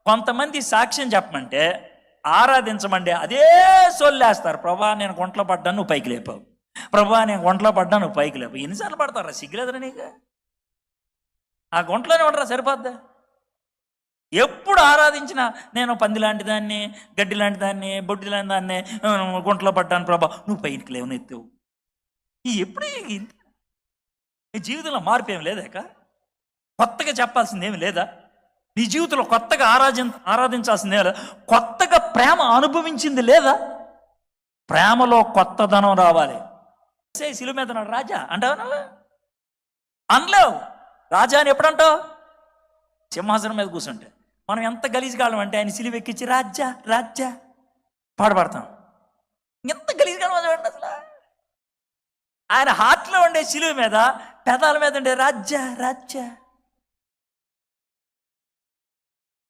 కొంతమంది సాక్ష్యం చెప్పమంటే, ఆరాధించమంటే అదే సొల్లేస్తారు. ప్రభా నేను గుంటలో పడ్డాను, నువ్వు పైకి లేపావు. ప్రభా నేను గుంటలో పడ్డాను, నువ్వు పైకి లేపావు. ఎన్నిసార్లు పడతారా? సిగ్గులేదురా నీకు? ఆ గుంటలోనే ఉండరా, సరిపోద్దా? ఎప్పుడు ఆరాధించినా నేను పంది లాంటి దాన్ని, గడ్డి లాంటి దాన్ని, బొడ్డి లాంటి దాన్ని, గుంటలో పడ్డాను ప్రభా, నువ్వు పైకి లేవని ఎత్తావు. ఎప్పుడు నీ జీవితంలో మార్పు ఏమి లేదాక? కొత్తగా చెప్పాల్సింది ఏమి లేదా? నీ జీవితంలో కొత్తగా ఆరాధించాల్సింది లేదా? కొత్తగా ప్రేమ అనుభవించింది లేదా? ప్రేమలో కొత్తదనం రావాలి. శిలువ మీద ఉన్నాడు రాజా అంటావు, అనలేవు. రాజా అని ఎప్పుడంటావు? సింహాసనం మీద కూర్చుంటే. మనం ఎంత గలీజ్గాలం అంటే ఆయన సిలువ ఎక్కించి రాజ్యా రాజ్యా పాడబడతాం. ఎంత గలీజ్గాలం అసలు. ఆయన హార్ట్లో ఉండే సిలువ మీద, పెదాల మీద ఉండే రాజ్యా రాజ్యా